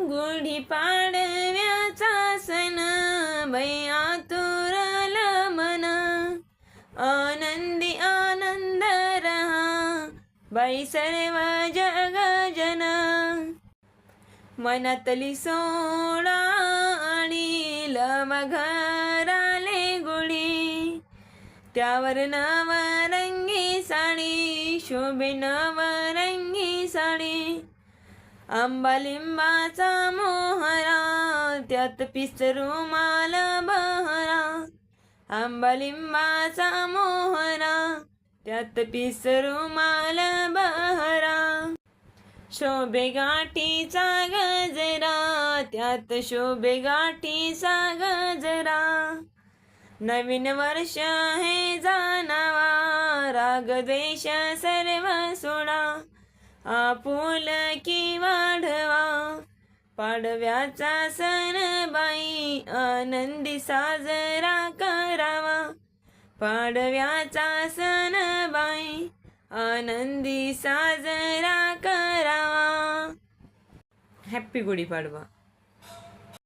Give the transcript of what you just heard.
गुढी पाडव्याचा सण बाई आतुरल मन, आनंदी आनंद रहा बाई सर्व जग जन. मनातली सोडा आणि घराले गुढी, त्यावर नवरंगी साडी शोभे नवरंगी साडी. आंबा लिंबाचा मोहरा त्यात पिसरू माल बहरा, आंबा लिंबाचा मोहरा त्यात पिसरू माल बहरा. शोभे गाठीचा गजरा त्यात शोभे गाठीचा गजरा. नवीन वर्ष हे जाणावा राग द्वेष सर्व सोडा, आपुलकी वाढवा पाडव्याचा सण बाई आनंदी साजरा करावा. पाडव्याचा सण बाई आनंदी साजरा करावा. हॅप्पी गुढीपाडवा.